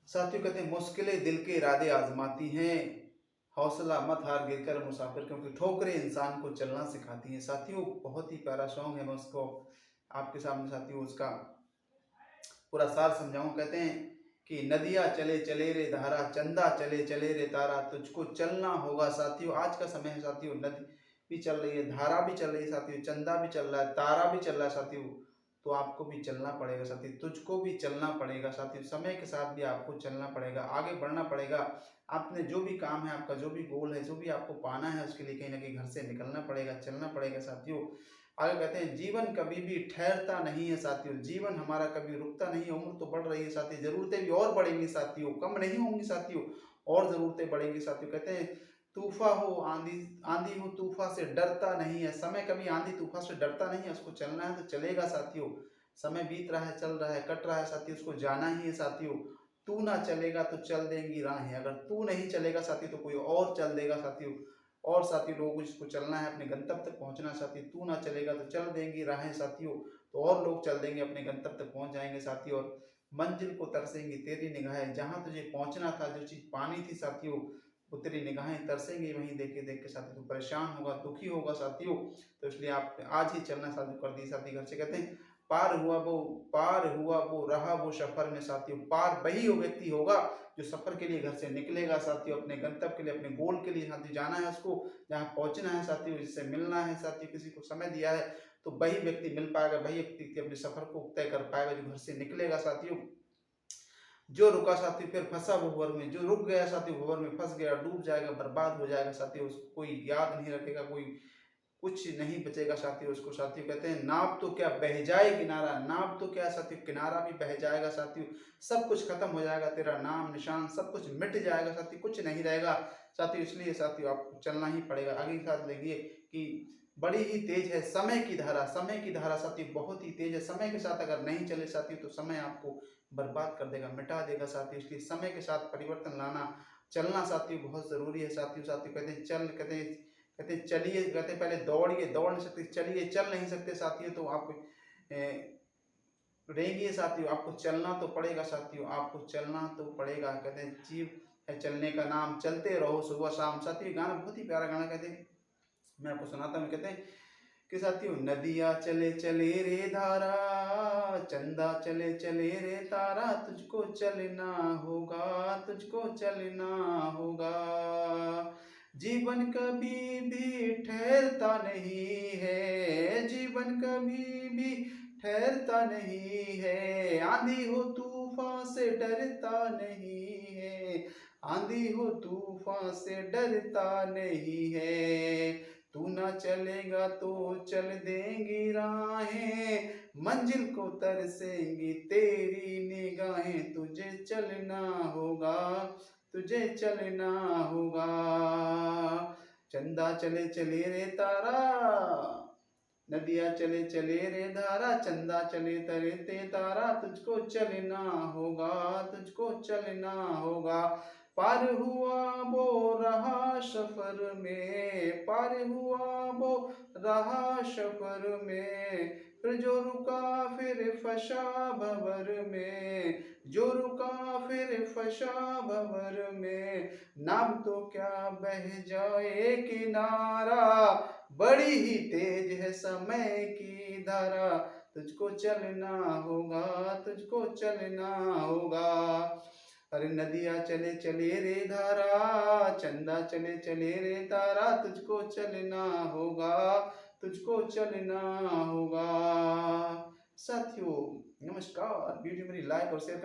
साथियों कहते हैं मुश्किलें दिल के इरादे आजमाती हैं, हौसला मत हार गिरकर मुसाफिर, क्योंकि ठोकरें इंसान को चलना सिखाती हैं। साथियों बहुत ही प्यारा सॉन्ग है, मैं उसको आपके सामने साथियों उसका पूरा सार समझाऊं। कहते हैं कि नदियाँ चले चले रे धारा, चंदा चले चले रे तारा, तुझको चलना होगा। साथियों आज का समय है साथियों, नदी भी चल रही है, धारा भी चल रही है साथियों, चंदा भी चल रहा है, तारा भी चल रहा है साथियों। तो आपको भी चलना पड़ेगा साथियों, तुझको भी चलना पड़ेगा साथियों, समय के साथ भी आपको चलना पड़ेगा, आगे बढ़ना पड़ेगा। आपने जो भी काम है, आपका जो भी गोल है, जो भी आपको पाना है, उसके लिए कहीं ना कहीं घर से निकलना पड़ेगा, चलना पड़ेगा साथियों। आगे कहते हैं जीवन कभी भी ठहरता नहीं है साथियों, जीवन हमारा कभी रुकता नहीं है। उम्र तो बढ़ रही है साथियों, जरूरतें भी और बढ़ेंगी साथियों, कम नहीं होंगी साथियों, और जरूरतें बढ़ेंगी साथियों। कहते हैं तूफा हो आंधी, आंधी हो तूफा से डरता नहीं है, समय कभी आंधी तूफा से डरता नहीं है, उसको चलना है तो चलेगा साथियों। समय बीत रहा है, चल रहा है, कट रहा है साथियों, उसको जाना ही है साथियों। तू ना चलेगा तो चल देंगी राहें, अगर तू नहीं चलेगा साथियों तो कोई और चल देगा साथियों। और साथियों लोगों को जिसको चलना है, अपने गंतव्य तक पहुंचना साथियों, तू ना चलेगा तो चल देंगी राहें साथियों, तो और लोग चल देंगे, अपने गंतव्य तक पहुंच जाएंगे साथियों। और मंजिल को तरसेंगी तेरी निगाहें, जहां तुझे पहुंचना था, जो चीज पानी थी साथियों, वो तेरी निगाहें तरसेंगी वहीं देख के देख के साथियों। तो परेशान होगा, दुखी होगा साथियों, तो इसलिए आप आज ही चलना चालू कर दी साथी। घर से कहते हैं पार हुआ वो रहा वो सफर में साथियों, पार वही वो व्यक्ति होगा जो सफर के लिए घर से निकलेगा साथियों, अपने गंतव्य के लिए, अपने गोल के लिए साथियों जाना है उसको, जहाँ पहुंचना है साथियों, जिससे मिलना है साथियों, किसी को समय दिया है, तो वही व्यक्ति मिल पाएगा, वही व्यक्ति अपने सफर को तय कर पाएगा जो घर से निकलेगा साथियों। जो रुका साथी फिर फंसा वो भंवर में, जो रुक गया साथी भंवर में फंस गया, डूब जाएगा, बर्बाद हो जाएगा साथियों, उसको कोई याद नहीं रखेगा, कोई कुछ नहीं बचेगा साथियों उसको। साथियों कहते हैं नाव तो क्या बह जाए किनारा, नाव तो क्या साथियों किनारा भी बह जाएगा साथियों, सब कुछ खत्म हो जाएगा, तेरा नाम निशान सब कुछ मिट जाएगा साथियों, कुछ नहीं रहेगा साथियों। इसलिए साथियों आपको चलना ही पड़ेगा। आगे साथ देखिए कि बड़ी ही तेज है समय की धारा, समय की धारा साथियों बहुत ही तेज है, समय के साथ अगर नहीं चले साथियों तो समय आपको बर्बाद कर देगा, मिटा देगा साथियों। इसलिए समय के साथ परिवर्तन लाना, चलना साथियों बहुत जरूरी है साथियों। साथियों कहते हैं चल, कहते चलिए, कहते पहले दौड़िए, दौड़ नहीं सकते, चलिए चल नहीं सकते साथियों, तो आप रहेंगे साथियों, आपको चलना तो पड़ेगा साथियों, आपको चलना तो पड़ेगा। कहते हैं जीव है चलने का नाम, चलते रहो सुबह शाम। साथियों गाना बहुत ही प्यारा गाना, कहते हैं मैं आपको सुनाता हूँ। कहते हैं कि साथियों नदियाँ चले चले रे धारा, चंदा चले चले रे तारा, तुझको चलना होगा, तुझको चलना होगा। जीवन कभी भी ठहरता नहीं है, जीवन कभी भी ठहरता नहीं है, आंधी हो तूफान से डरता नहीं है, आंधी हो तूफान से डरता नहीं है। तू ना चलेगा तो चल देंगी राहें, मंजिल को तरसेंगी तेरी निगाहें, तुझे चलना होगा, तुझे चलना होगा। चंदा चले चले रे तारा, नदियाँ चले चले रे धारा, चंदा चले तरे ते तारा, तुझको चलना होगा, तुझको चलना होगा। पार हुआ वो रहा सफर में, पार हुआ वो रहा सफर में, फिर जो रुका फिर फंसा भंवर में, जो रुका फिर फंसा भंवर में। नाव तो क्या बह जाए किनारा, बड़ी ही तेज है समय की धारा, तुझको चलना होगा, तुझको चलना होगा। अरे नदियाँ चले चले रे धारा, चंदा चले चले रे तारा, तुझको चलना होगा, तुझको चलना होगा। साथियों नमस्कार, वीडियो मेरी लाइक और शेयर